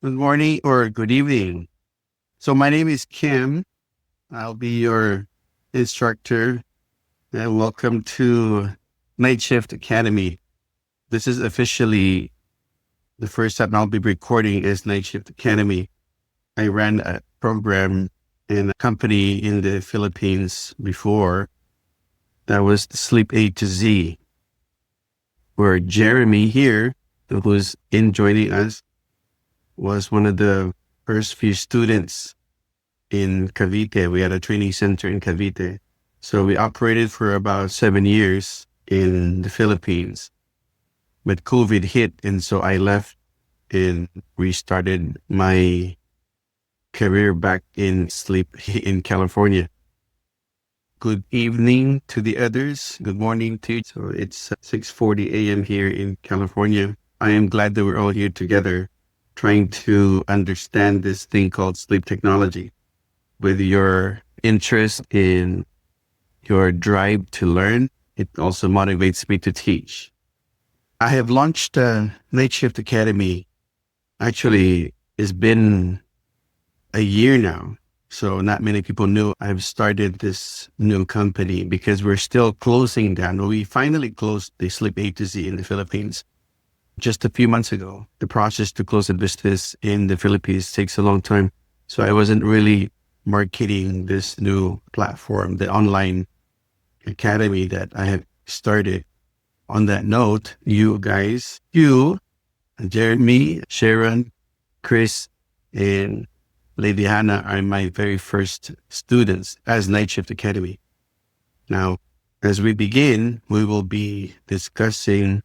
Good morning or good evening. So my name is Kim. I'll be your instructor and welcome to Night Shift Academy. This is officially the first time I'll be recording is Night Shift Academy. I ran a program in a company in the Philippines before that was the Sleep A to Z, where Jeremy here, who's in joining us, was one of the first few students in Cavite. We had a training center in Cavite. So we operated for about 7 years in the Philippines. But COVID hit, and so I left and restarted my career back in sleep in California. Good evening to the others. Good morning to you. So it's 6:40 a.m. here in California. I am glad that we're all here together trying to understand this thing called sleep technology. With your interest in your drive to learn, it also motivates me to teach. I have launched Night Shift Academy. Actually, it's been a year now. So not many people knew I've started this new company because we're still closing down. We finally closed the Sleep A to Z in the Philippines just a few months ago. The process to close a business in the Philippines takes a long time. So I wasn't really marketing this new platform, the online academy that I have started. On that note, you guys, Jeremy, Sharon, Chris, and Lady Hannah are my very first students as Night Shift Academy. Now, as we begin, we will be discussing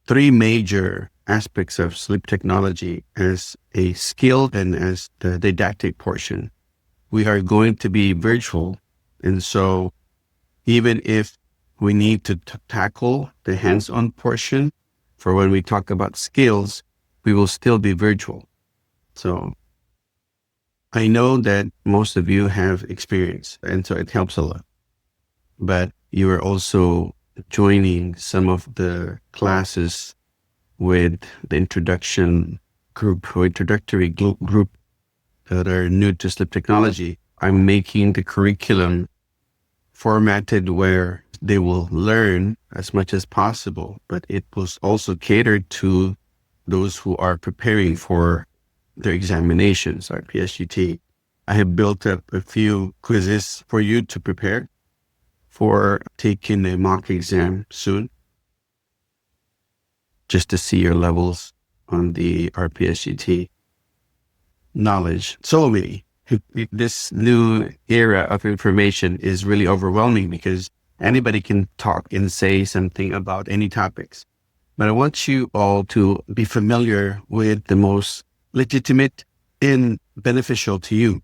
three major aspects of sleep technology as a skill and as the didactic portion. We are going to be virtual. And so even if we need to tackle the hands-on portion for when we talk about skills, we will still be virtual. So I know that most of you have experience, and so it helps a lot. But you are also joining some of the classes with the introduction group or introductory group that are new to sleep technology. I'm making the curriculum formatted where they will learn as much as possible, but it was also catered to those who are preparing for their examinations, our PSG. I have built up a few quizzes for you to prepare for taking a mock exam soon, just to see your levels on the RPSGT knowledge. So many. This new era of information is really overwhelming because anybody can talk and say something about any topics. But I want you all to be familiar with the most legitimate and beneficial to you.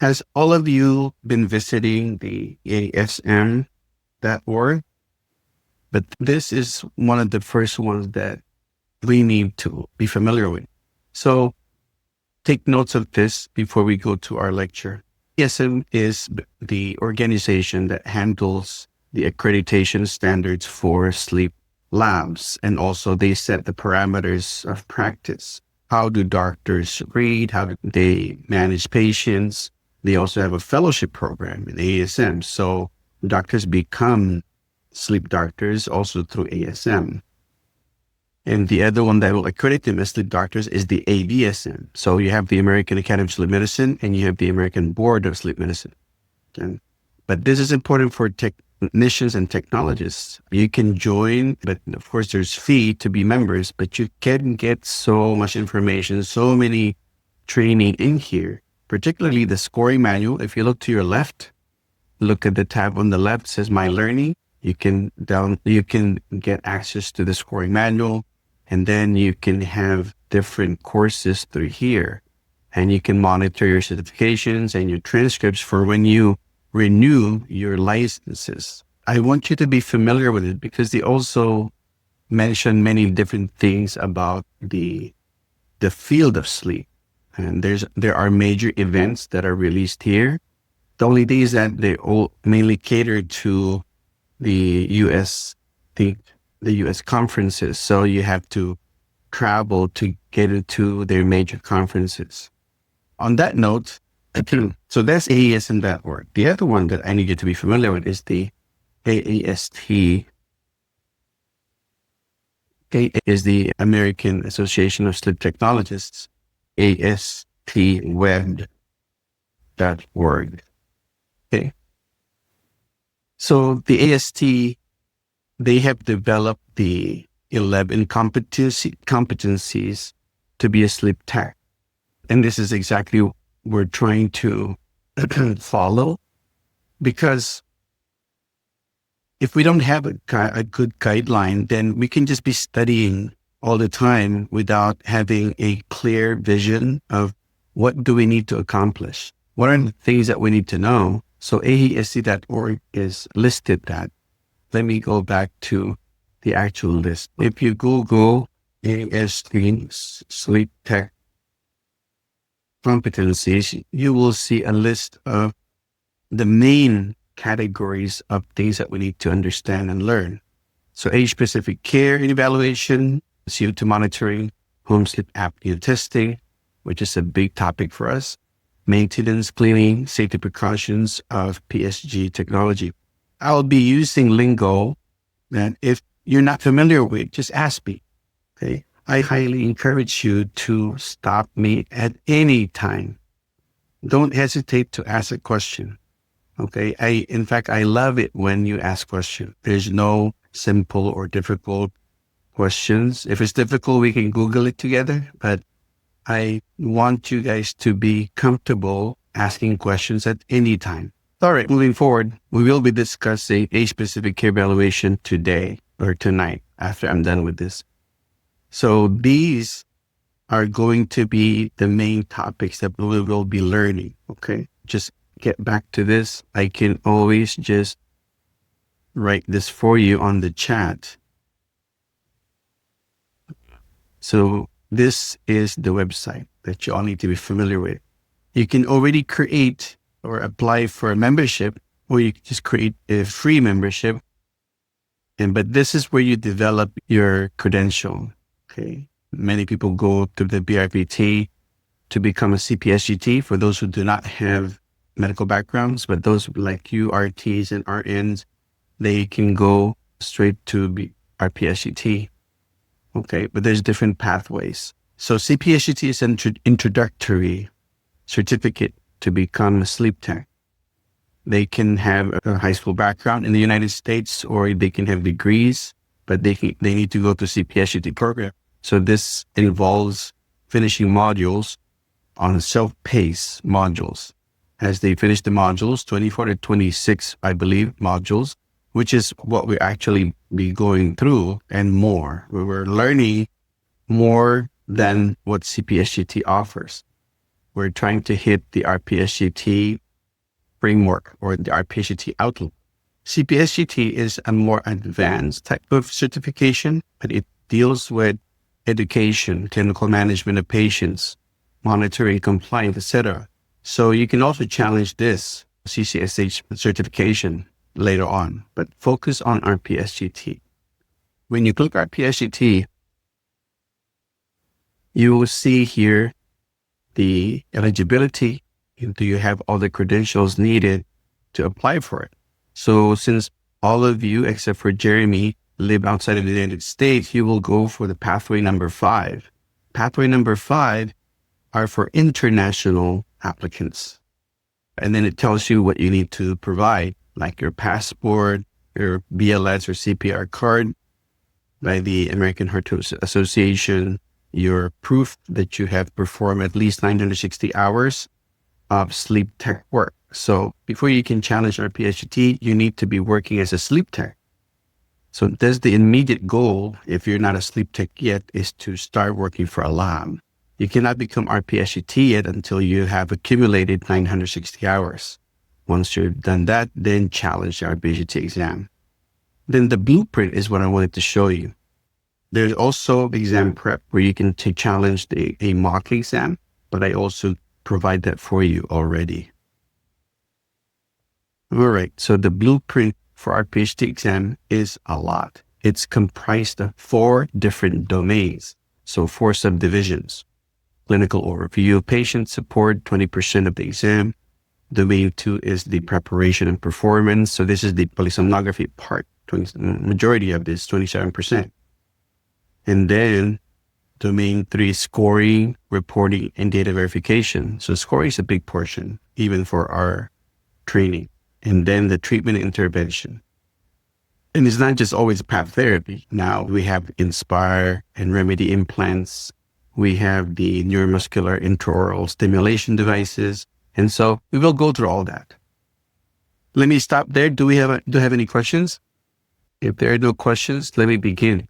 Has all of you been visiting the ASM.org? But this is one of the first ones that we need to be familiar with. So take notes of this before we go to our lecture. ASM is the organization that handles the accreditation standards for sleep labs, and also they set the parameters of practice. How do doctors read? How do they manage patients? They also have a fellowship program in ASM. So doctors become sleep doctors also through ASM. And the other one that will accredit them as sleep doctors is the ABSM. So you have the American Academy of Sleep Medicine and you have the American Board of Sleep Medicine. Okay? But this is important for technicians and technologists. You can join, but of course there's fee to be members, but you can get so much information, so many training in here, particularly the scoring manual. If you look to your left, look at the tab on the left, says My Learning. You can get access to the scoring manual, and then you can have different courses through here, and you can monitor your certifications and your transcripts for when you renew your licenses. I want you to be familiar with it because they also mention many different things about the field of sleep. And there are major events that are released here. The only thing is that they all mainly cater to the US conferences. So you have to travel to get into their major conferences. On that note, so that's AASM.org. The other one that I need you to be familiar with is the AAST. Is the American Association of Sleep Technologists, astweb.org. Okay. So the AST, they have developed the 11 competencies to be a sleep tech. And this is exactly what we're trying to follow, because if we don't have a good guideline, then we can just be studying all the time without having a clear vision of what do we need to accomplish? What are the things that we need to know? So AESC.org is listed that. Let me go back to the actual list. If you Google AESC Sleep Tech competencies, you will see a list of the main categories of things that we need to understand and learn. So age-specific care and evaluation, CO2 monitoring, home sleep apnea testing, which is a big topic for us, maintenance, cleaning, safety precautions of PSG technology. I'll be using lingo that if you're not familiar with, just ask me, okay? I highly encourage you to stop me at any time. Don't hesitate to ask a question. Okay. In fact, I love it when you ask questions. There's no simple or difficult questions. If it's difficult, we can Google it together, but I want you guys to be comfortable asking questions at any time. All right. Moving forward, we will be discussing age-specific care evaluation today or tonight after I'm done with this. So these are going to be the main topics that we will be learning. Okay. Just get back to this. I can always just write this for you on the chat. So this is the website that you all need to be familiar with. You can already create or apply for a membership, or you can just create a free membership. But this is where you develop your credential. Okay. Many people go to the BRPT to become a CPSGT for those who do not have medical backgrounds, but those like you, RTs and RNs, they can go straight to be RPSGT. Okay, but there's different pathways. So CPSGT is an introductory certificate to become a sleep tech. They can have a high school background in the United States, or they can have degrees, but they need to go to CPSGT program. So this involves finishing modules on self-paced modules. As they finish the modules, 24 to 26, I believe, modules, which is what we actually be going through and more. We were learning more than what CPSGT offers. We're trying to hit the RPSGT framework or the RPSGT outlook. CPSGT is a more advanced type of certification, but it deals with education, clinical management of patients, monitoring, compliance, etc. So you can also challenge this CCSH certification later on, but focus on RPSGT. When you click RPSGT, you will see here the eligibility. Do you have all the credentials needed to apply for it? So since all of you, except for Jeremy, live outside of the United States, you will go for the pathway number 5. Pathway number 5 are for international applicants. And then it tells you what you need to provide, like your passport, your BLS or CPR card by the American Heart Association, your proof that you have performed at least 960 hours of sleep tech work. So before you can challenge RPSGT, you need to be working as a sleep tech. So that's the immediate goal, if you're not a sleep tech yet, is to start working for a lab. You cannot become RPSGT yet until you have accumulated 960 hours. Once you've done that, then challenge the RPSGT exam. Then the blueprint is what I wanted to show you. There's also exam prep where you can challenge a mock exam, but I also provide that for you already. All right, so the blueprint for our PhD exam is a lot. It's comprised of 4 different domains. So 4 subdivisions: clinical overview, patient support, 20% of the exam. Domain 2 is the preparation and performance. So this is the polysomnography part. Majority of this, 27%. And then domain 3, scoring, reporting, and data verification. So scoring is a big portion, even for our training. And then the treatment intervention. And it's not just always path therapy. Now we have Inspire and Remedy implants. We have the neuromuscular intraoral stimulation devices. And so we will go through all that. Let me stop there. Do you have any questions? If there are no questions, let me begin.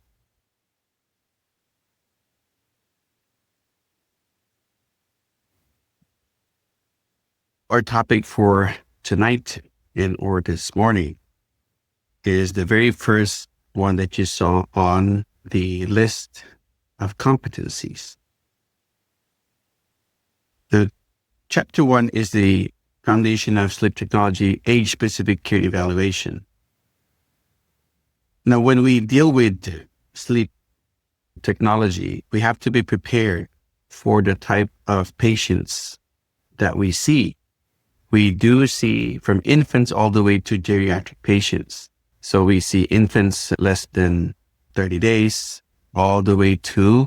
Our topic for tonight or this morning is the very first one that you saw on the list of competencies. The chapter 1 is the foundation of sleep technology, age-specific care evaluation. Now, when we deal with sleep technology, we have to be prepared for the type of patients that we see. We do see from infants all the way to geriatric patients. So we see infants less than 30 days, all the way to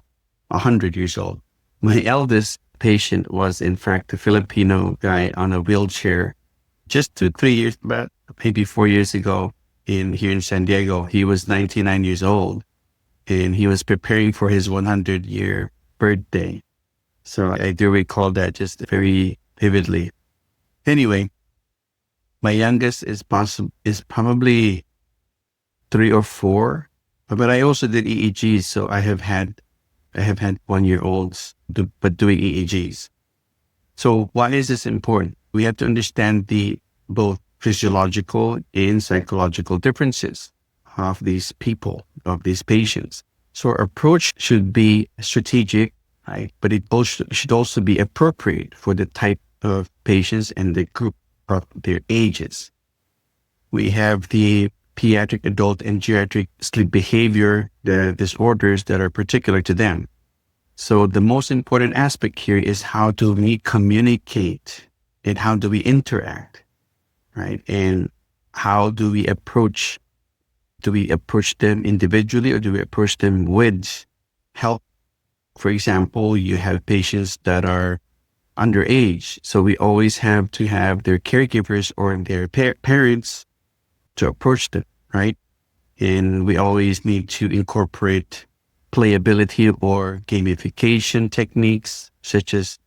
100 years old. My eldest patient was, in fact, a Filipino guy on a wheelchair just 3 years back, maybe 4 years ago here in San Diego. He was 99 years old and he was preparing for his 100-year birthday. So I do recall that just very vividly. Anyway, my youngest is probably 3 or 4, but I also did EEGs. So I have had 1-year-olds, but doing EEGs. So why is this important? We have to understand the both physiological and psychological differences of these people, of these patients. So our approach should be strategic, right? But it also should also be appropriate for the type of patients and the group of their ages. We have the pediatric, adult, and geriatric sleep behavior, the disorders that are particular to them. So the most important aspect here is how do we communicate and how do we interact, right? And how do we approach? Do we approach them individually or do we approach them with help? For example, you have patients that are underage. So we always have to have their caregivers or their parents to approach them, right? And we always need to incorporate playability or gamification techniques, such as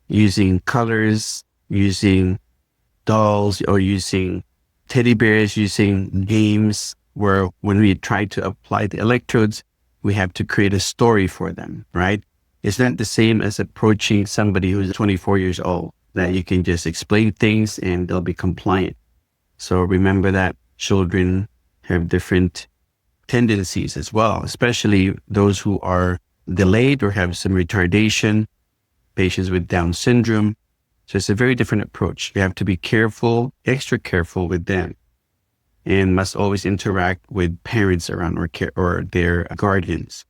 using colors, using dolls, or using teddy bears, using games where when we try to apply the electrodes, we have to create a story for them, right? It's not the same as approaching somebody who's 24 years old, that you can just explain things and they'll be compliant. So remember that children have different tendencies as well, especially those who are delayed or have some retardation, patients with Down syndrome. So it's a very different approach. We have to be careful, extra careful with them, and must always interact with parents around or their guardians.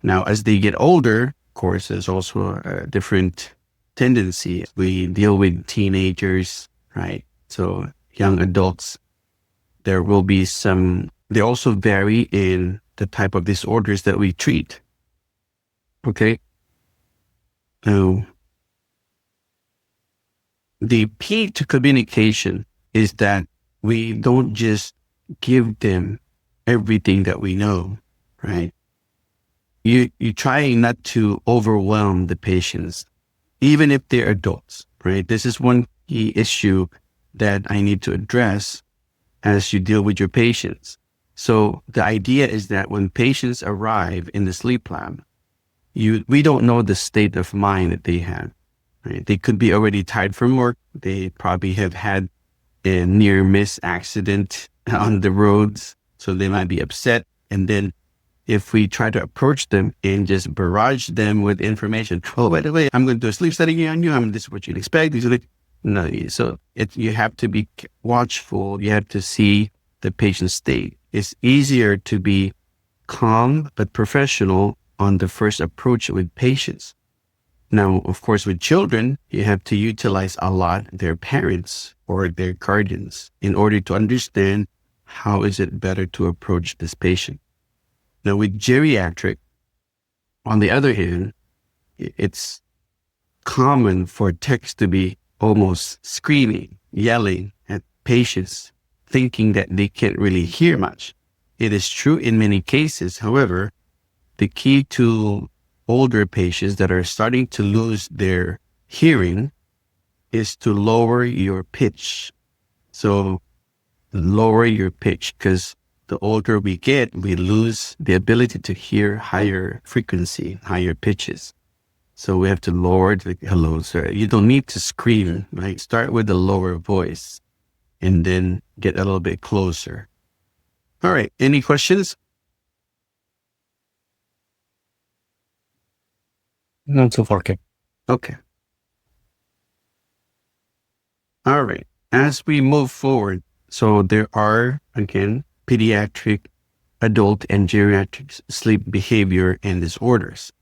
Now, as they get older, of course, there's also a different tendency. We deal with teenagers, right? So young adults, there will be they also vary in the type of disorders that we treat. Okay. Now, the key to communication is that we don't just give them everything that we know, right? You try not to overwhelm the patients, even if they're adults, right? This is one key issue that I need to address as you deal with your patients. So the idea is that when patients arrive in the sleep lab, we don't know the state of mind that they have, right? They could be already tired from work. They probably have had a near miss accident on the roads. So they might be upset. And then if we try to approach them and just barrage them with information, oh, by the way, I'm going to do a sleep study on you. This is what you'd expect. No, so you have to be watchful. You have to see the patient's state. It's easier to be calm but professional on the first approach with patients. Now, of course, with children, you have to utilize a lot their parents or their guardians in order to understand how is it better to approach this patient. Now, with geriatric, on the other hand, it's common for techs to be almost screaming, yelling at patients, thinking that they can't really hear much. It is true in many cases. However, the key to older patients that are starting to lose their hearing is to lower your pitch. So lower your pitch, because the older we get, we lose the ability to hear higher frequency, higher pitches. So we have to lower the hello, sir. You don't need to scream, right? Start with a lower voice and then get a little bit closer. All right. Any questions? Not so far, okay. Okay. All right. As we move forward, so there are, again, pediatric, adult, and geriatric sleep behavior and disorders.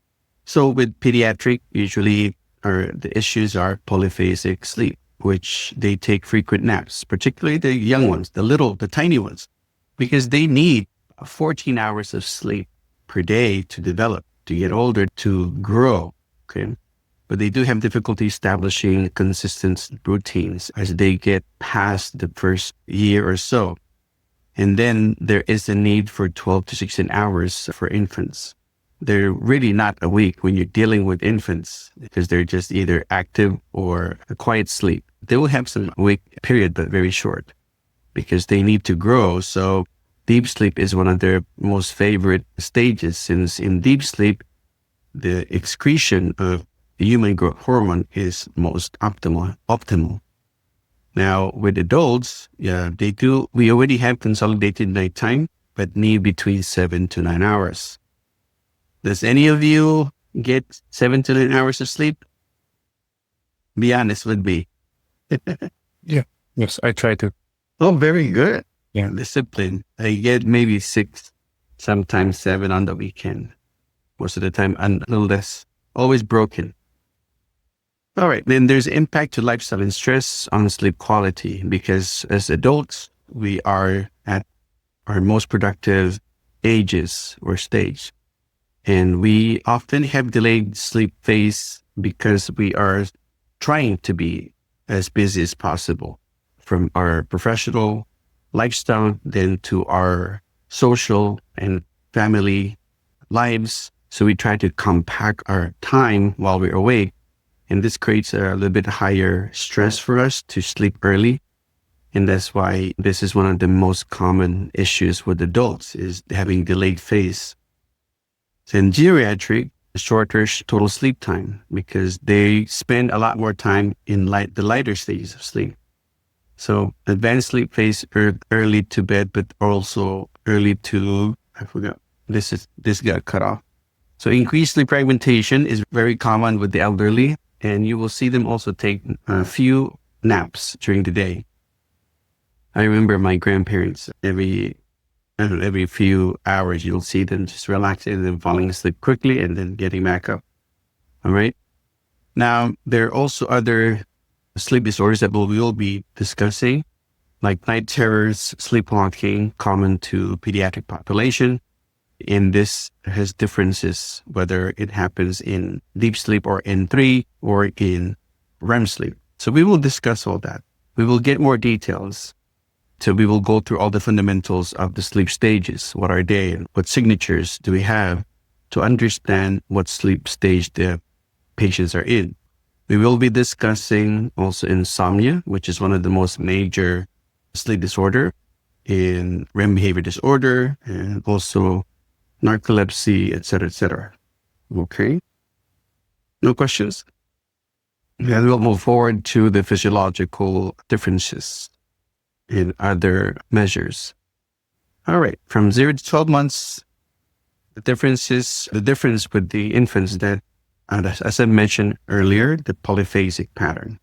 So with pediatric, usually the issues are polyphasic sleep, which they take frequent naps, particularly the young ones, the tiny ones, because they need 14 hours of sleep per day to develop, to get older, to grow. Okay. But they do have difficulty establishing consistent routines as they get past the first year or so. And then there is a need for 12 to 16 hours for infants. They're really not awake when you're dealing with infants because they're just either active or a quiet sleep. They will have some awake period, but very short because they need to grow. So deep sleep is one of their most favorite stages, since in deep sleep, the excretion of the human growth hormone is most optimal. Now with adults, we already have consolidated nighttime, but need between 7 to 9 hours. Does any of you get 7 to 9 hours of sleep? Be honest with me. Yeah. Yes, I try to. Oh, very good. Yeah. Discipline. I get maybe 6, sometimes 7 on the weekend. Most of the time, and a little less. Always broken. All right. Then there's impact to lifestyle and stress on sleep quality, because as adults, we are at our most productive ages or stage. And we often have delayed sleep phase because we are trying to be as busy as possible, from our professional lifestyle, then to our social and family lives. So we try to compact our time while we're awake. And this creates a little bit higher stress for us to sleep early. And that's why this is one of the most common issues with adults, is having delayed phase. In geriatric, shorter total sleep time, because they spend a lot more time in the lighter stages of sleep. So advanced sleep phase, early to bed, but also early to, I forgot, this got cut off. So increased sleep fragmentation is very common with the elderly, and you will see them also take a few naps during the day. I remember my grandparents, every few hours, you'll see them just relaxing and then falling asleep quickly and then getting back up. All right. Now, there are also other sleep disorders that we will be discussing, like night terrors, sleepwalking, common to pediatric population. And this has differences, whether it happens in deep sleep or N3 or in REM sleep. So we will discuss all that. We will get more details. So we will go through all the fundamentals of the sleep stages. What are they? And what signatures do we have to understand what sleep stage the patients are in? We will be discussing also insomnia, which is one of the most major sleep disorder, in REM behavior disorder, and also narcolepsy, etc., etc. Okay. No questions? Then we'll move forward to the physiological differences in other measures. All right. From 0 to 12 months, the difference with the infants that, as I mentioned earlier, the polyphasic pattern.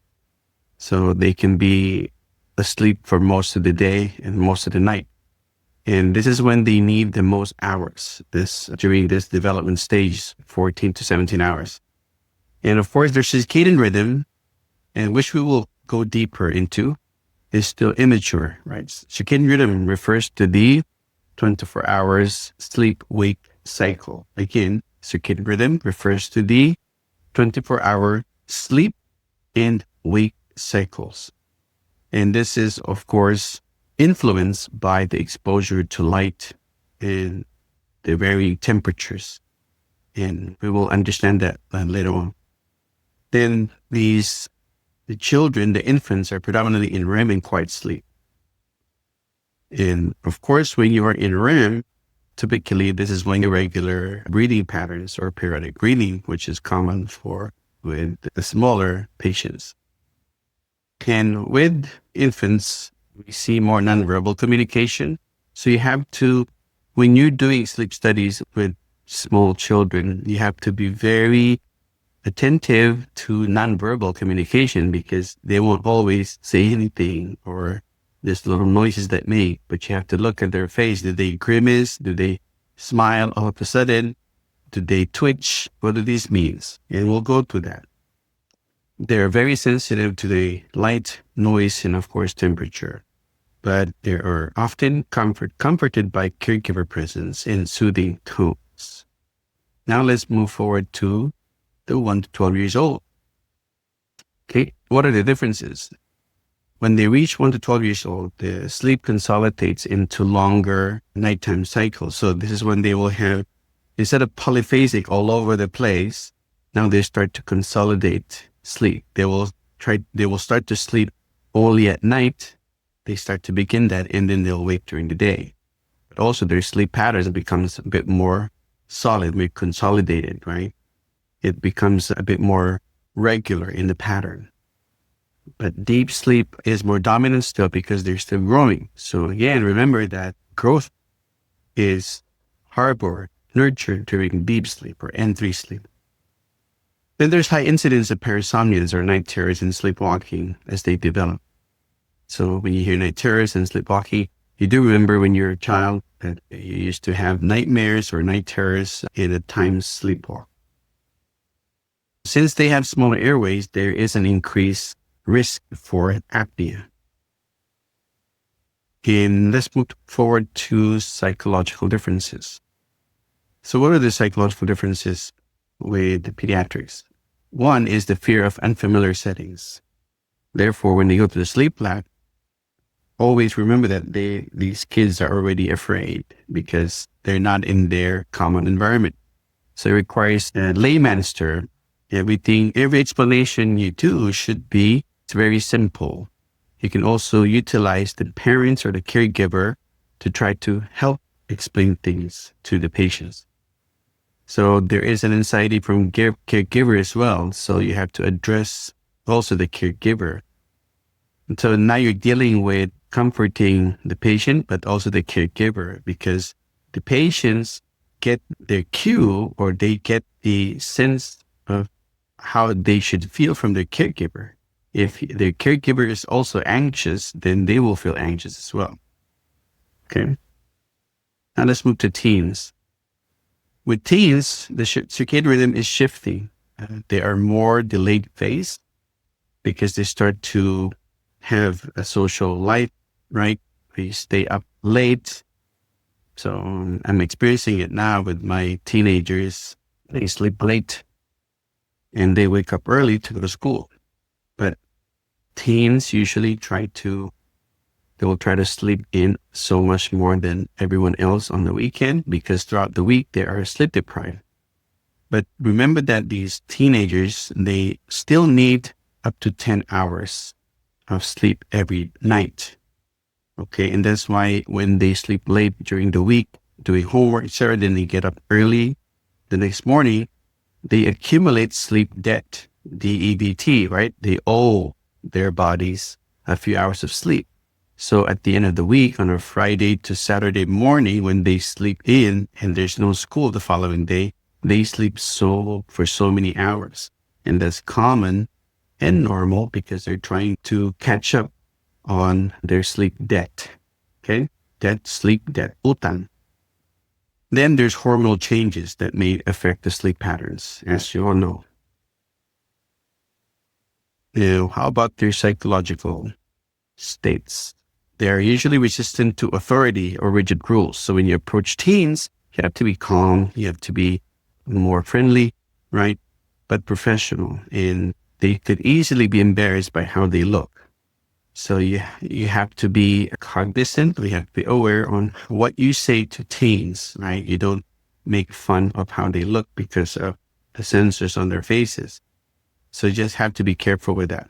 So they can be asleep for most of the day and most of the night. And this is when they need the most hours, during this development stage, 14 to 17 hours. And of course, their circadian rhythm, and which we will go deeper into, is still immature, right? Circadian rhythm refers to the 24 hours sleep-wake cycle. Again, circadian rhythm refers to the 24-hour sleep and wake cycles. And this is, of course, influenced by the exposure to light and the varying temperatures. And we will understand that later on. Then the children, the infants, are predominantly in REM and quiet sleep. And of course, when you are in REM, typically this is when irregular breathing patterns or periodic breathing, which is common with the smaller patients. And with infants, we see more nonverbal communication. So you have to, when you're doing sleep studies with small children, you have to be very attentive to nonverbal communication, because they won't always say anything or there's little noises that make, but you have to look at their face. Do they grimace? Do they smile all of a sudden? Do they twitch? What do these mean? And we'll go to that. They're very sensitive to the light, noise, and of course, temperature. But they are often comforted by caregiver presence and soothing tones. Now let's move forward to the 1 to 12 years old. Okay, what are the differences? When they reach 1 to 12 years old, the sleep consolidates into longer nighttime cycles. So this is when they will have, instead of polyphasic all over the place, now they start to consolidate sleep. They will start to sleep only at night. They start to begin that, and then they'll wake during the day. But also their sleep patterns becomes a bit more solid, more consolidated, right? It becomes a bit more regular in the pattern. But deep sleep is more dominant still because they're still growing. So again, remember that growth is harbored, nurtured during deep sleep or N3 sleep. Then there's high incidence of parasomnias or night terrors and sleepwalking as they develop. So when you hear night terrors and sleepwalking, you do remember when you're a child that you used to have nightmares or night terrors and at times sleepwalk. Since they have smaller airways, there is an increased risk for apnea. And let's move forward to psychological differences. So what are the psychological differences with the pediatrics? One is the fear of unfamiliar settings. Therefore, when they go to the sleep lab, always remember that these kids are already afraid because they're not in their common environment. So it requires a laymaster. Every explanation you do should be very simple. You can also utilize the parents or the caregiver to try to help explain things to the patients. So there is an anxiety from caregiver as well. So you have to address also the caregiver. And so now you're dealing with comforting the patient, but also the caregiver, because the patients get their cue or they get the sense of how they should feel from their caregiver. If their caregiver is also anxious, then they will feel anxious as well. Okay. Now let's move to teens. With teens, the circadian rhythm is shifting. They are more delayed phase because they start to have a social life, right? They stay up late. So I'm experiencing it now with my teenagers. They sleep late and they wake up early to go to school. But teens usually they will try to sleep in so much more than everyone else on the weekend because throughout the week they are sleep deprived. But remember that these teenagers, they still need up to 10 hours of sleep every night. Okay. And that's why when they sleep late during the week, doing homework, etc., then they get up early the next morning, they accumulate sleep debt, DEBT, right? They owe their bodies a few hours of sleep. So at the end of the week, on a Friday to Saturday morning, when they sleep in and there's no school the following day, they sleep for so many hours. And that's common and normal because they're trying to catch up on their sleep debt. Okay. that sleep debt utang. Then there's hormonal changes that may affect the sleep patterns, as you all know. How about their psychological states? They are usually resistant to authority or rigid rules. So when you approach teens, you have to be calm, you have to be more friendly, right? But professional. And they could easily be embarrassed by how they look. So you have to be cognizant, we have to be aware on what you say to teens, right? You don't make fun of how they look because of the sensors on their faces. So you just have to be careful with that.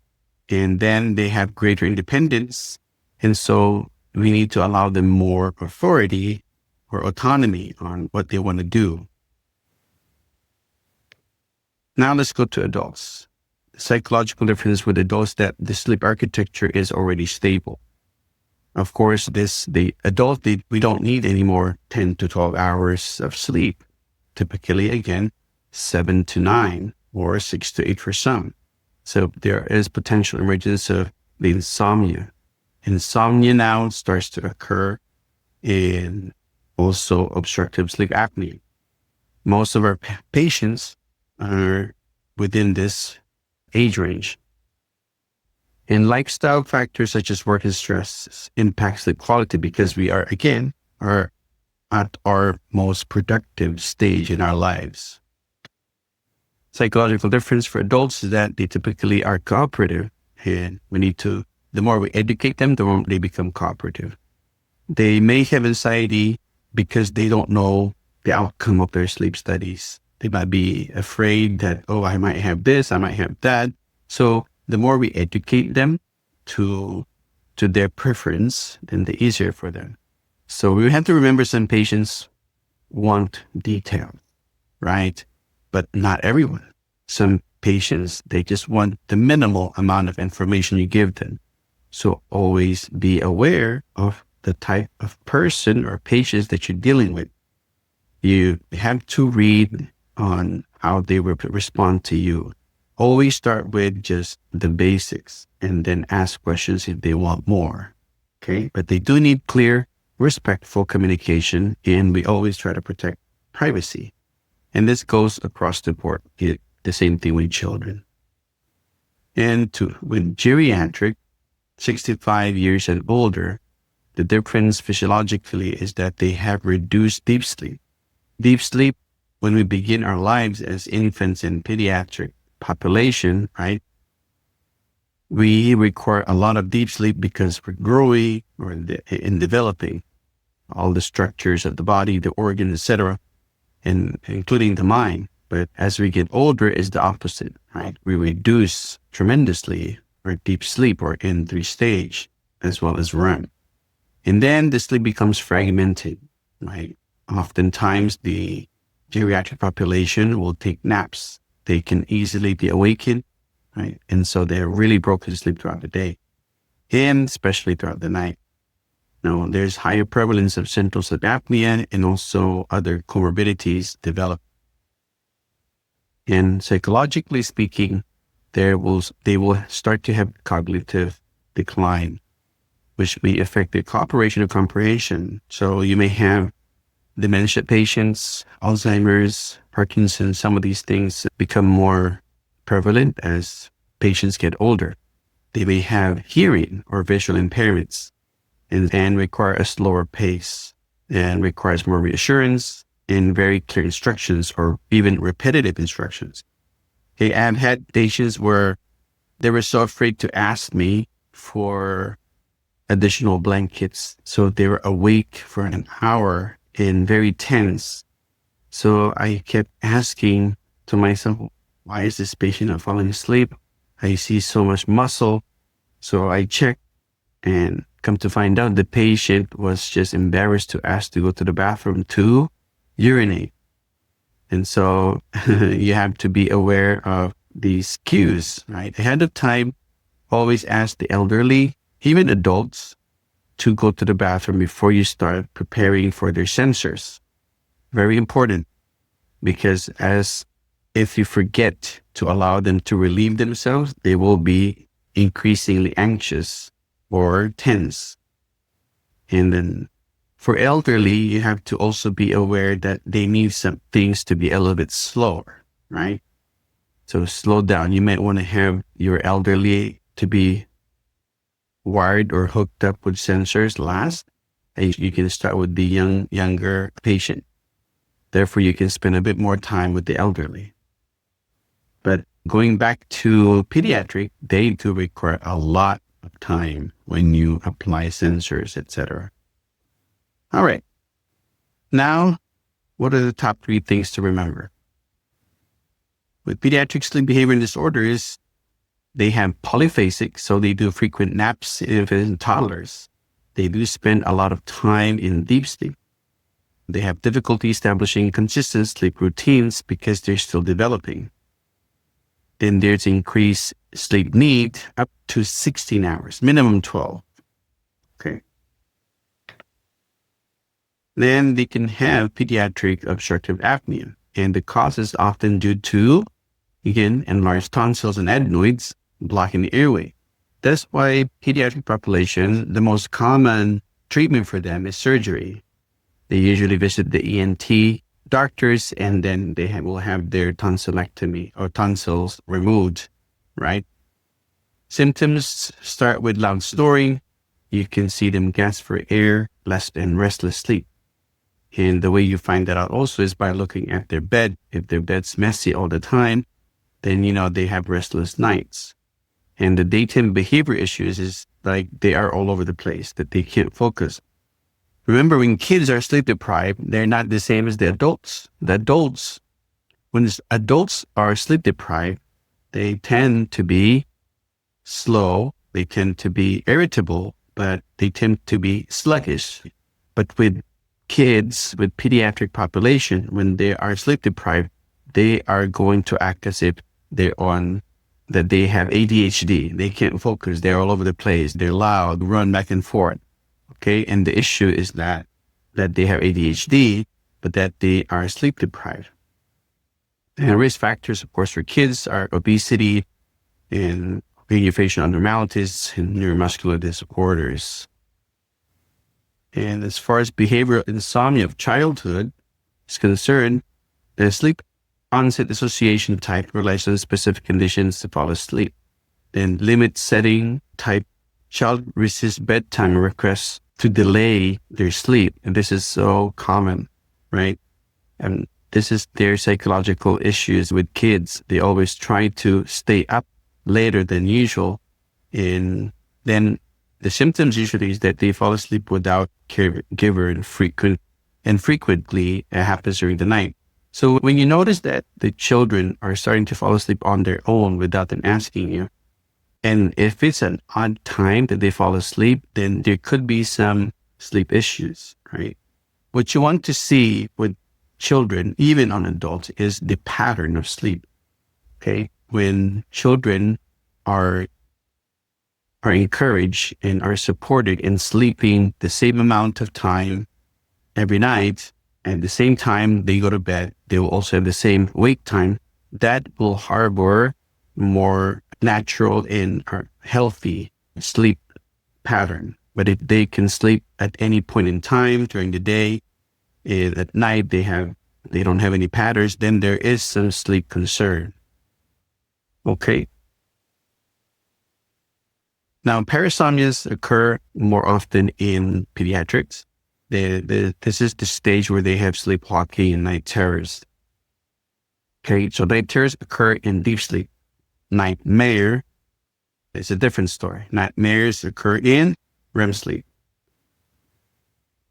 And then they have greater independence. And so we need to allow them more authority or autonomy on what they want to do. Now let's go to adults. The psychological difference with adults that the sleep architecture is already stable. Of course, the adult, we don't need any more 10 to 12 hours of sleep. Typically, again, 7 to 9 or 6 to 8 for some. So there is potential emergence of the insomnia. Insomnia now starts to occur in also obstructive sleep apnea. Most of our patients are within this age range. And lifestyle factors such as work and stress impact sleep quality because we are at our most productive stage in our lives. Psychological difference for adults is that they typically are cooperative, and the more we educate them, the more they become cooperative. They may have anxiety because they don't know the outcome of their sleep studies. They might be afraid that, I might have this, I might have that. So the more we educate them to their preference, then the easier for them. So we have to remember some patients want detail, right? But not everyone. Some patients, they just want the minimal amount of information you give them. So always be aware of the type of person or patients that you're dealing with. You have to read on how they will respond to you. Always start with just the basics and then ask questions if they want more. Okay. But they do need clear, respectful communication, and we always try to protect privacy. And this goes across the board. The same thing with children. And with geriatric, 65 years and older, the difference physiologically is that they have reduced deep sleep. Deep sleep, when we begin our lives as infants in pediatric population, right? We require a lot of deep sleep because we're growing or in developing all the structures of the body, the organs, etc., and including the mind. But as we get older, it's the opposite, right? We reduce tremendously our deep sleep or in 3 stage as well as REM. And then the sleep becomes fragmented, right? Oftentimes the geriatric population will take naps. They can easily be awakened, right? And so they're really broken sleep throughout the day and especially throughout the night. Now, there's higher prevalence of central sleep apnea and also other comorbidities develop. And psychologically speaking, they will start to have cognitive decline, which may affect their cooperation or comprehension. So you may have dementia patients, Alzheimer's, Parkinson's, some of these things become more prevalent as patients get older. They may have hearing or visual impairments and require a slower pace and requires more reassurance and very clear instructions or even repetitive instructions. Okay, I've had patients where they were so afraid to ask me for additional blankets. So they were awake for an hour and very tense. So I kept asking to myself, why is this patient not falling asleep? I see so much muscle. So I checked and come to find out the patient was just embarrassed to ask to go to the bathroom to urinate. And so you have to be aware of these cues, right? Ahead of time, always ask the elderly, even adults, to go to the bathroom before you start preparing for their sensors. Very important, because if you forget to allow them to relieve themselves, they will be increasingly anxious or tense. And then For elderly, you have to also be aware that they need some things to be a little bit slower, right? So slow down. You might want to have your elderly to be wired or hooked up with sensors last. And you can start with the younger patient. Therefore, you can spend a bit more time with the elderly. But going back to pediatric, they do require a lot of time when you apply sensors, etc. All right. Now, what are the top 3 things to remember? With pediatric sleep behavior disorders, they have polyphasic, so they do frequent naps in infants and toddlers. They do spend a lot of time in deep sleep. They have difficulty establishing consistent sleep routines because they're still developing. Then there's increased sleep need up to 16 hours, minimum 12. Okay. Then they can have pediatric obstructive apnea, and the cause is often due to, again, enlarged tonsils and adenoids blocking the airway. That's why pediatric population, the most common treatment for them is surgery. They usually visit the ENT doctors, and then they will have their tonsillectomy or tonsils removed, right? Symptoms start with loud snoring. You can see them gasp for air, and restless sleep. And the way you find that out also is by looking at their bed. If their bed's messy all the time, then they have restless nights. And the daytime behavior issues is like they are all over the place, that they can't focus. Remember, when kids are sleep deprived, they're not the same as the adults. When adults are sleep deprived, they tend to be slow, they tend to be irritable, but they tend to be sluggish. But with kids, with pediatric population, when they are sleep deprived, they are going to act as if they have ADHD. They can't focus. They're all over the place. They're loud, run back and forth. Okay. And the issue is that they have ADHD, but that they are sleep deprived. And risk factors, of course, for kids are obesity and craniofacial abnormalities and neuromuscular disorders. And as far as behavioral insomnia of childhood is concerned, the sleep onset association type relies on specific conditions to fall asleep. Then limit setting type, child resists bedtime requests to delay their sleep. And this is so common, right? And this is their psychological issues with kids. They always try to stay up later than usual. And then the symptoms usually is that they fall asleep without caregiver and frequently it happens during the night. So when you notice that the children are starting to fall asleep on their own without them asking you, and if it's an odd time that they fall asleep, then there could be some sleep issues, right? What you want to see with children, even on adults, is the pattern of sleep. Okay. When children are encouraged and are supported in sleeping the same amount of time every night, at the same time they go to bed, they will also have the same wake time. That will harbor more natural and healthy sleep pattern. But if they can sleep at any point in time during the day, at night they don't have any patterns, then there is some sleep concern. Okay. Now, parasomnias occur more often in pediatrics. This is the stage where they have sleepwalking and night terrors. Okay, so night terrors occur in deep sleep. Nightmare is a different story. Nightmares occur in REM sleep.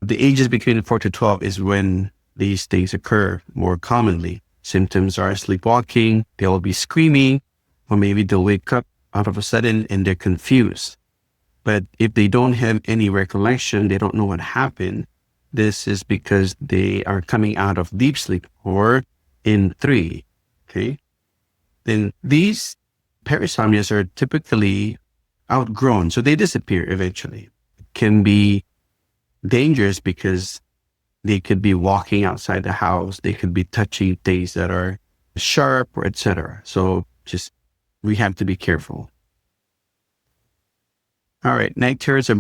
The ages between 4 to 12 is when these things occur more commonly. Symptoms are sleepwalking, they'll be screaming, or maybe they'll wake up out of a sudden and they're confused. But if they don't have any recollection, they don't know what happened, this is because they are coming out of deep sleep or in 3. Okay. Then these parasomnias are typically outgrown, so they disappear eventually. It can be dangerous because they could be walking outside the house, they could be touching things that are sharp or etc. So we have to be careful. All right. Night terrors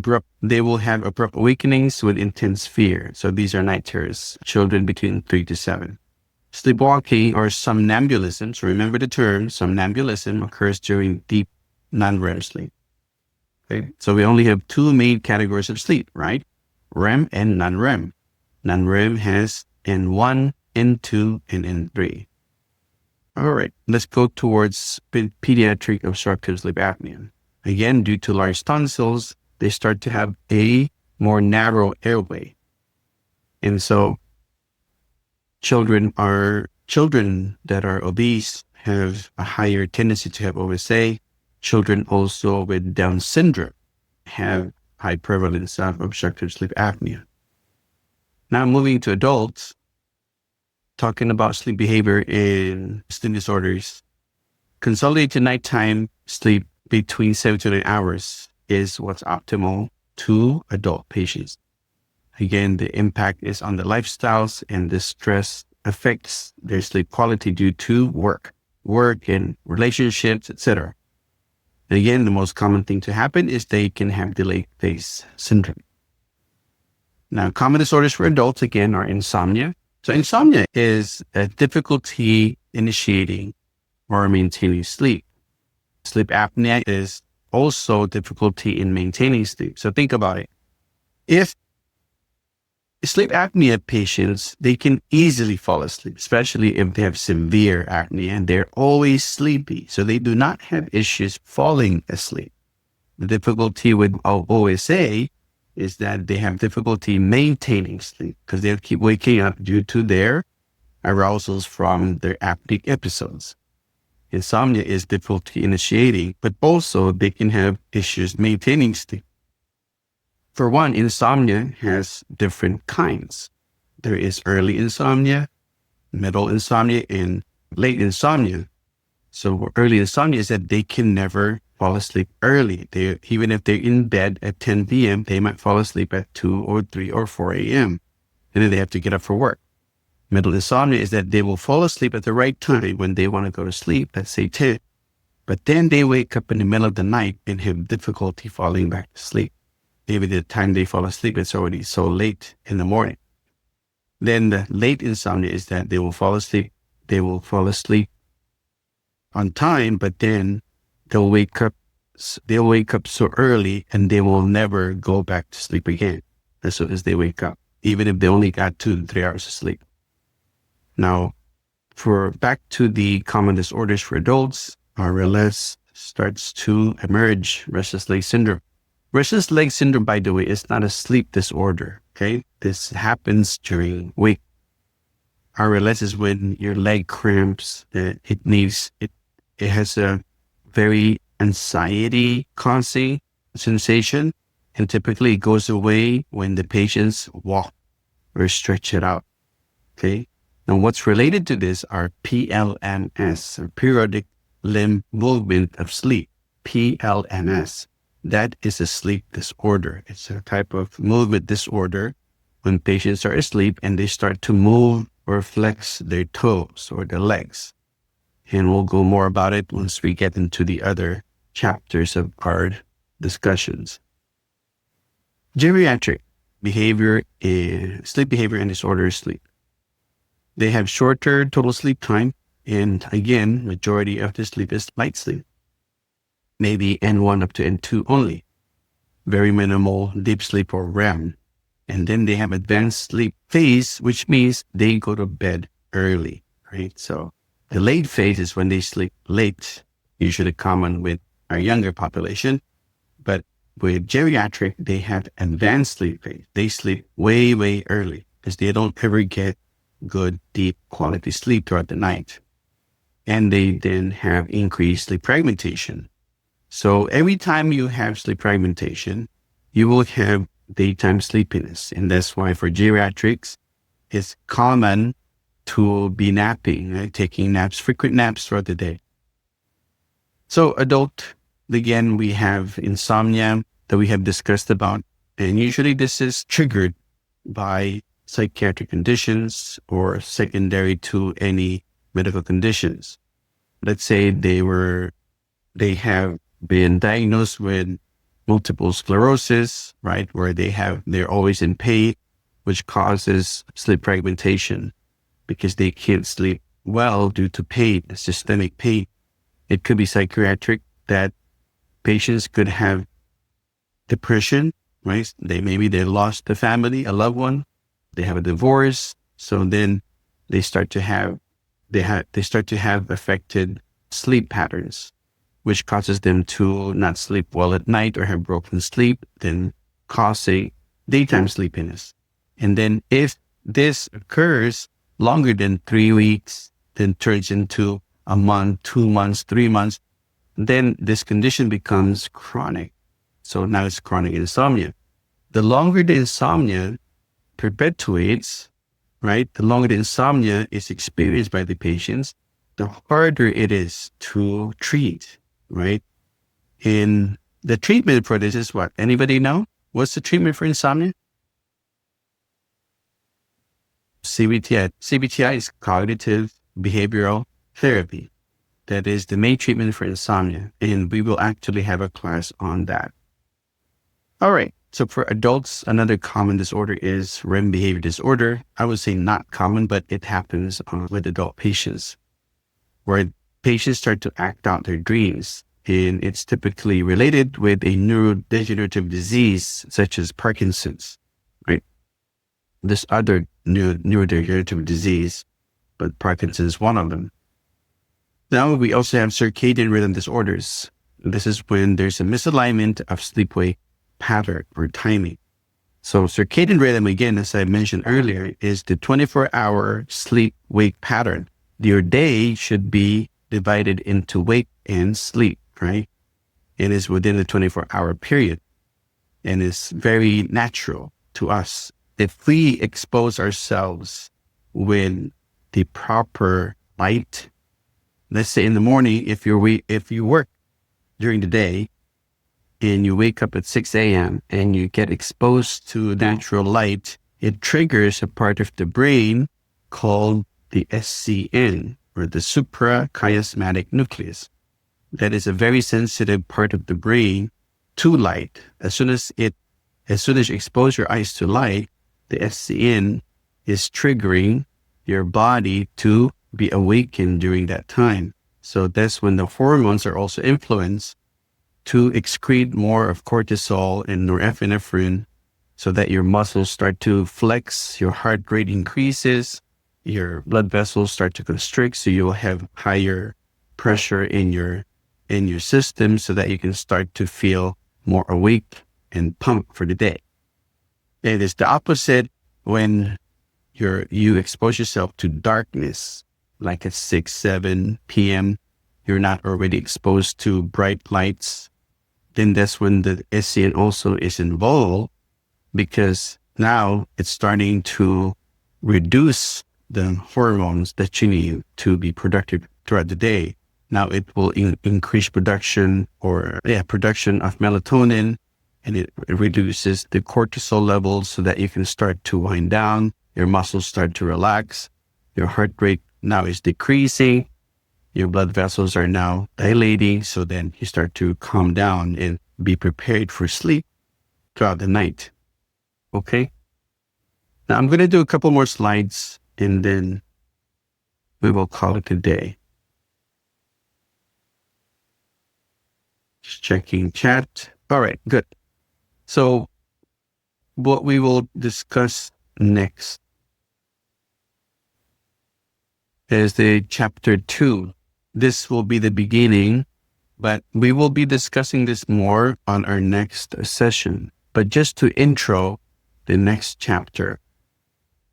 they will have abrupt awakenings with intense fear. So these are night terrors, children between 3 to 7. Sleepwalking or somnambulism, so remember the term, somnambulism occurs during deep non-REM sleep. Okay? So we only have two main categories of sleep, right? REM and non-REM. Non-REM has N1, N2, and N3. All right, let's go towards pediatric obstructive sleep apnea. Again, due to large tonsils, they start to have a more narrow airway. And so children that are obese have a higher tendency to have OSA. Children also with Down syndrome have high prevalence of obstructive sleep apnea. Now moving to adults, talking about sleep behavior in sleep disorders. Consolidated nighttime sleep between 7 to 9 hours is what's optimal to adult patients. Again, the impact is on the lifestyles, and the stress affects their sleep quality due to work and relationships, etc. And again, the most common thing to happen is they can have delayed phase syndrome. Now, common disorders for adults, again, are insomnia. So insomnia is a difficulty initiating or maintaining sleep. Sleep apnea is also difficulty in maintaining sleep. So think about it. If sleep apnea patients, they can easily fall asleep, especially if they have severe apnea and they're always sleepy. So they do not have issues falling asleep. The difficulty with OSA is that they have difficulty maintaining sleep because they'll keep waking up due to their arousals from their apneic episodes. Insomnia is difficulty initiating, but also they can have issues maintaining sleep. For one, insomnia has different kinds. There is early insomnia, middle insomnia, and late insomnia. So early insomnia is that they can never fall asleep early. Even if they're in bed at 10 p.m., they might fall asleep at 2 or 3 or 4 a.m. And then they have to get up for work. Middle insomnia is that they will fall asleep at the right time when they want to go to sleep, let's say 10. But then they wake up in the middle of the night and have difficulty falling back to sleep. Maybe the time they fall asleep, it's already so late in the morning. Then the late insomnia is that they will fall asleep on time, but then they'll wake up so early and they will never go back to sleep again as soon as they wake up, even if they only got 2 to 3 hours of sleep. Now, back to the common disorders for adults, RLS starts to emerge, restless leg syndrome. Restless leg syndrome, by the way, is not a sleep disorder, okay? This happens during wake. RLS is when your leg cramps. It has a very anxiety-causing sensation, and typically it goes away when the patients walk or stretch it out, okay? Now, what's related to this are PLMS, or periodic limb movement of sleep, PLMS. That is a sleep disorder. It's a type of movement disorder when patients are asleep and they start to move or flex their toes or their legs. And we'll go more about it once we get into the other chapters of our discussions. Geriatric behavior is sleep behavior and disorder of sleep. They have shorter total sleep time. And again, majority of the sleep is light sleep. Maybe N1 up to N2 only. Very minimal deep sleep or REM. And then they have advanced sleep phase, which means they go to bed early, right? So the late phase is when they sleep late, usually common with our younger population. But with geriatric, they have advanced sleep phase. They sleep way, way early because they don't ever get good, deep quality sleep throughout the night. And they then have increased sleep fragmentation. So every time you have sleep fragmentation, you will have daytime sleepiness. And that's why for geriatrics, it's common to be napping, right? Taking naps, frequent naps throughout the day. So adult, again, we have insomnia that we have discussed about. And usually this is triggered by psychiatric conditions or secondary to any medical conditions. Let's say they have been diagnosed with multiple sclerosis, right, where they're always in pain, which causes sleep fragmentation because they can't sleep well due to pain, systemic pain. It could be psychiatric, that patients could have depression, right? They lost a family, a loved one, they have a divorce, so then they start to have affected sleep patterns, which causes them to not sleep well at night or have broken sleep, then causing daytime sleepiness. And then if this occurs longer than 3 weeks, then turns into a month, 2 months, 3 months, then this condition becomes chronic. So now it's chronic insomnia. The longer the insomnia perpetuates, right, the longer the insomnia is experienced by the patients, the harder it is to treat, right? And the treatment for this is what? Anybody know? What's the treatment for insomnia? CBTI. CBTI is cognitive behavioral therapy. That is the main treatment for insomnia. And we will actually have a class on that. All right. So for adults, another common disorder is REM behavior disorder. I would say not common, but it happens with adult patients, where patients start to act out their dreams. And it's typically related with a neurodegenerative disease such as Parkinson's, right? This other neurodegenerative disease, but Parkinson's is one of them. Now we also have circadian rhythm disorders. This is when there's a misalignment of sleep-wake pattern or timing. So circadian rhythm, again, as I mentioned earlier, is the 24-hour sleep-wake pattern. Your day should be divided into wake and sleep, right? It is within the 24-hour period and is very natural to us. If we expose ourselves with the proper light, let's say in the morning, if you work during the day and you wake up at 6 a.m. and you get exposed to natural light, it triggers a part of the brain called the SCN, or the suprachiasmatic nucleus. That is a very sensitive part of the brain to light. As soon as you expose your eyes to light, the SCN is triggering your body to be awakened during that time. So that's when the hormones are also influenced to excrete more of cortisol and norepinephrine, so that your muscles start to flex, your heart rate increases, your blood vessels start to constrict, so you will have higher pressure in your system, so that you can start to feel more awake and pumped for the day. It is the opposite when you expose yourself to darkness, like at 6, 7 p.m. You're not already exposed to bright lights. Then that's when the SCN also is involved, because now it's starting to reduce the hormones that you need to be productive throughout the day. Now it will increase production of melatonin, and it reduces the cortisol levels so that you can start to wind down, your muscles start to relax, your heart rate now is decreasing, your blood vessels are now dilating, so then you start to calm down and be prepared for sleep throughout the night. Okay? Now I'm going to do a couple more slides and then we will call it a day. Just checking chat. All right, good. So what we will discuss next is the chapter 2. This will be the beginning, but we will be discussing this more on our next session. But just to intro the next chapter,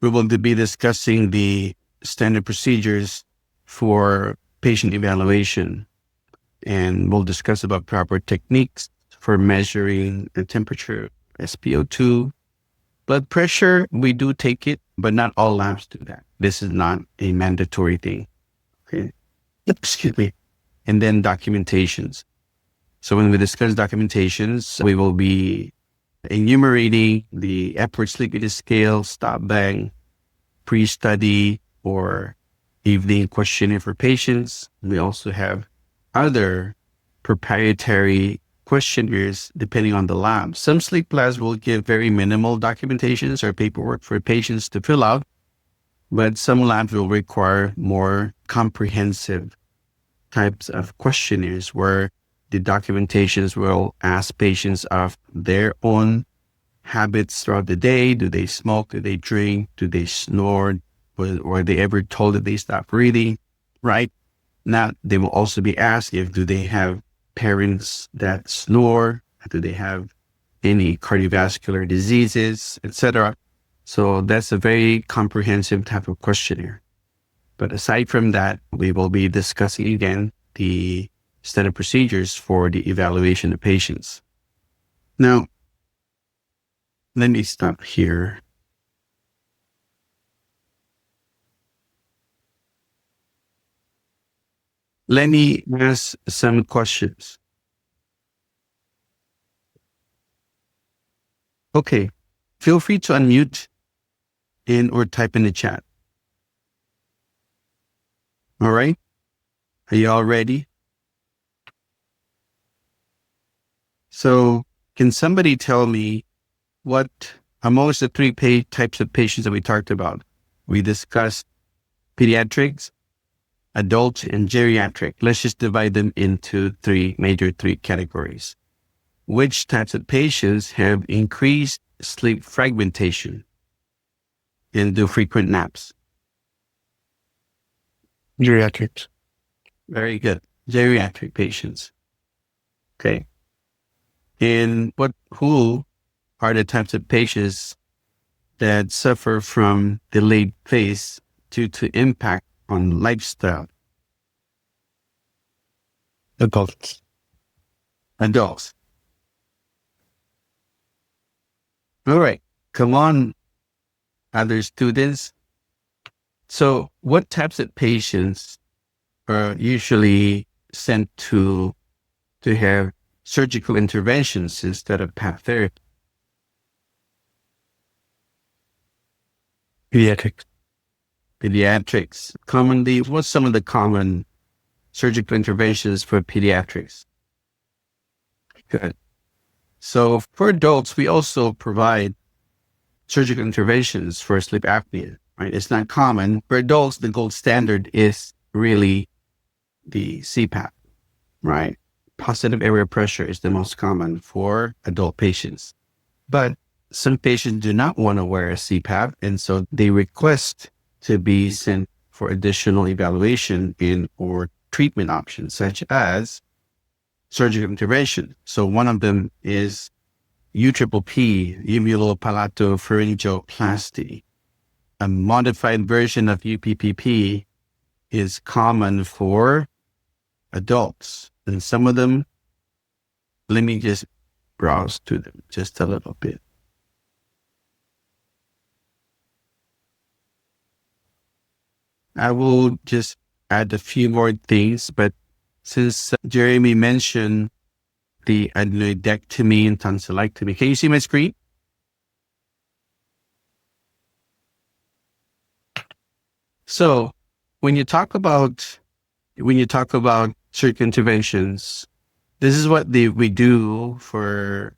we will be discussing the standard procedures for patient evaluation, and we'll discuss about proper techniques for measuring the temperature, SpO2, blood pressure. We do take it, but not all labs do that. This is not a mandatory thing. Okay. Excuse me. And then documentations. So when we discuss documentations, we will be enumerating the Epworth Sleepiness Scale, stop bang, pre-study, or evening questionnaire for patients. We also have other proprietary questionnaires depending on the lab. Some sleep labs will give very minimal documentations or paperwork for patients to fill out, but some labs will require more comprehensive types of questionnaires where the documentations will ask patients of their own habits throughout the day. Do they smoke? Do they drink? Do they snore? Were they ever told that they stop breathing? Right? Now, they will also be asked if do they have parents that snore? Do they have any cardiovascular diseases, etc.? So that's a very comprehensive type of questionnaire. But aside from that, we will be discussing again the standard procedures for the evaluation of patients. Now, let me stop here. Let me ask some questions. Okay, feel free to unmute or type in the chat. All right, are you all ready? So can somebody tell me what amongst the three types of patients that we talked about? We discussed pediatrics, adult, and geriatric. Let's just divide them into three categories. Which types of patients have increased sleep fragmentation and do frequent naps? Geriatrics. Very good. Geriatric patients. Okay. And who are the types of patients that suffer from delayed phase due to impact on lifestyle? Adults. Adults. All right. Come on, other students. So what types of patients are usually sent to have surgical interventions instead of PAP therapy? Pediatrics. Pediatrics. Commonly, what's some of the common surgical interventions for pediatrics? Good. So for adults, we also provide surgical interventions for sleep apnea, right? It's not common. For adults, the gold standard is really the CPAP, right? Positive airway pressure is the most common for adult patients. But some patients do not want to wear a CPAP, and so they request to be sent for additional evaluation or treatment options, such as surgical intervention. So one of them is UPPP, uvulopalatopharyngeoplasty. A modified version of UPPP is common for adults. And some of them, let me just browse to them just a little bit. I will just add a few more things, but since Jeremy mentioned the adenoidectomy and tonsillectomy, can you see my screen? So when you talk about surgical interventions, this is what we do for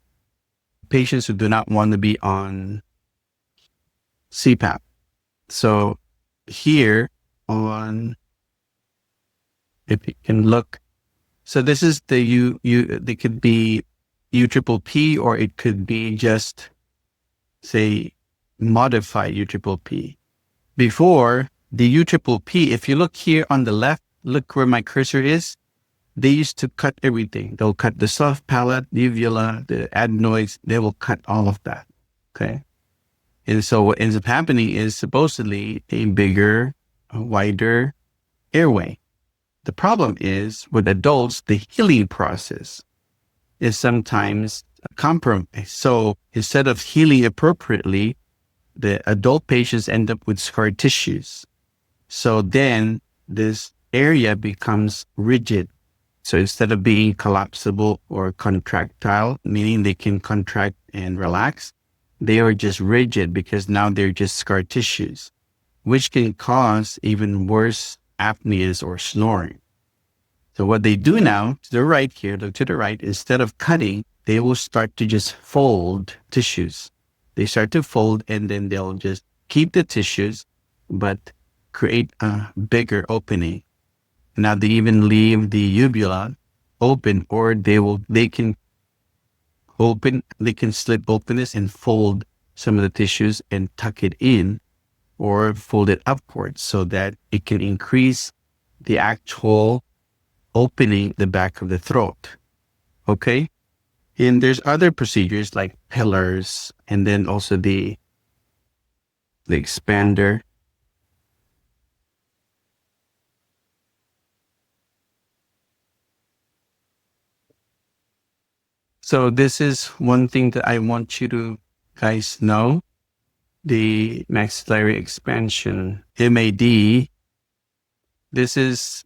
patients who do not want to be on CPAP. So here on, if you can look, so this is they could be UPPP, or it could be just, say, modified UPPP. Before the UPPP, if you look here on the left, look where my cursor is, they used to cut everything. They'll cut the soft palate, the uvula, the adenoids, they will cut all of that, okay? And so what ends up happening is supposedly a bigger, wider airway. The problem is with adults, the healing process is sometimes compromised. So instead of healing appropriately, the adult patients end up with scar tissues. So then this area becomes rigid. So instead of being collapsible or contractile, meaning they can contract and relax, they are just rigid because now they're just scar tissues, which can cause even worse apneas or snoring. So what they do now, to the right here, look to the right, instead of cutting, they will start to just fold tissues. They start to fold and then they'll just keep the tissues, but create a bigger opening. Now they even leave the uvula open, or they can slip open this and fold some of the tissues and tuck it in or fold it upwards so that it can increase the actual opening the back of the throat. Okay? And there's other procedures like pillars and then also the expander. So this is one thing that I want you to guys know. The maxillary expansion, MAD, this is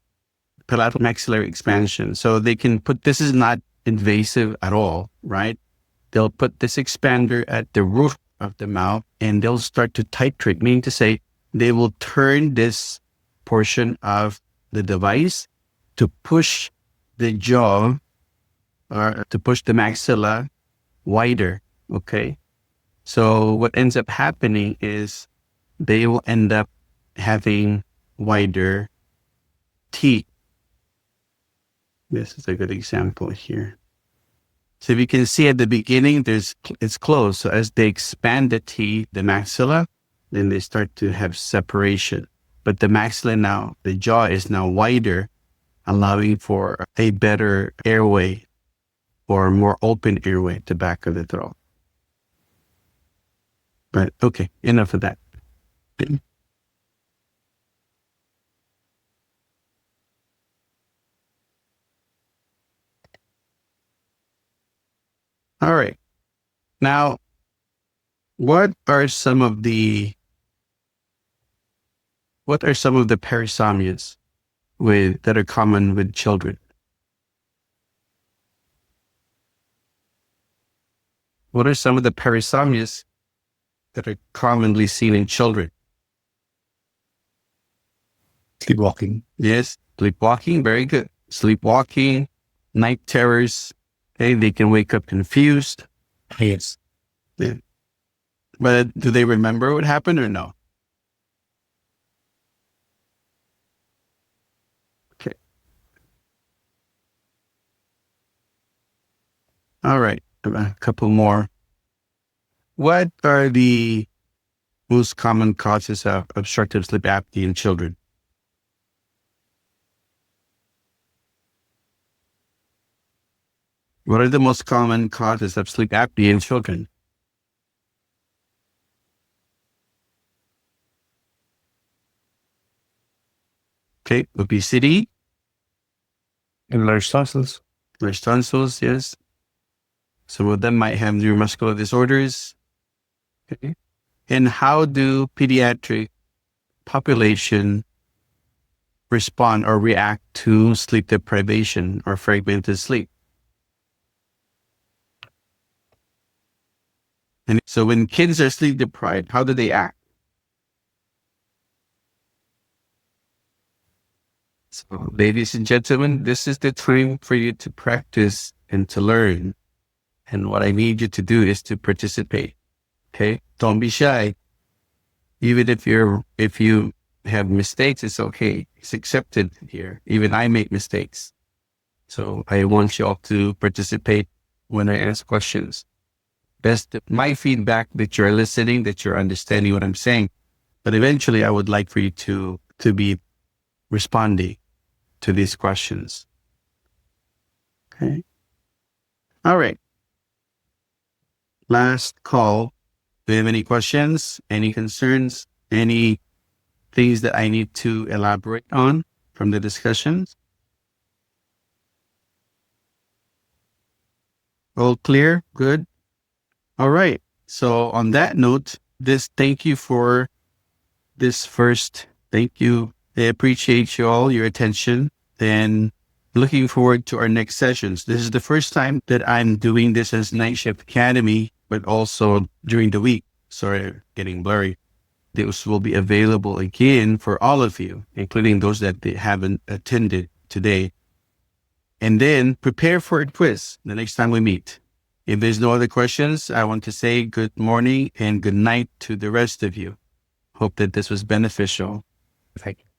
palatal maxillary expansion. So they can put, this is not invasive at all, right? They'll put this expander at the roof of the mouth and they'll start to titrate, meaning to say they will turn this portion of the device to push the jaw or to push the maxilla wider, okay? So what ends up happening is they will end up having wider teeth. This is a good example here. So if you can see at the beginning, it's closed. So as they expand the teeth, the maxilla, then they start to have separation. But the maxilla now, the jaw is now wider, allowing for a better airway or more open airway at the back of the throat. But okay, enough of that. All right. Now, what are some of the parasomnias that are common with children? What are some of the parasomnias that are commonly seen in children? Sleepwalking. Yes, sleepwalking, very good. Sleepwalking, night terrors. Okay, they can wake up confused. Yes. Yeah. But do they remember what happened or no? Okay. All right, a couple more. What are the most common causes of obstructive sleep apnea in children? What are the most common causes of sleep apnea in children? Okay, obesity, Enlarged tonsils. large tonsils, yes. Some of them might have neuromuscular disorders. Okay. And how do pediatric population respond or react to sleep deprivation or fragmented sleep? And so when kids are sleep deprived, how do they act? So, ladies and gentlemen, this is the time for you to practice and to learn. And what I need you to do is to participate. Okay? Don't be shy. Even if you have mistakes, it's okay. It's accepted here. Even I make mistakes. So I want you all to participate when I ask questions. My feedback that you're listening, that you're understanding what I'm saying. But eventually I would like for you to be responding to these questions. Okay. All right. Last call. Do you have any questions, any concerns, any things that I need to elaborate on from the discussions? All clear? Good. All right. So on that note, thank you for this first. Thank you. I appreciate you all, your attention, and looking forward to our next sessions. This is the first time that I'm doing this as Night Shift Academy, but also during the week. Sorry, getting blurry. This will be available again for all of you, including those that they haven't attended today. And then prepare for a quiz the next time we meet. If there's no other questions, I want to say good morning and good night to the rest of you. Hope that this was beneficial. Thank you.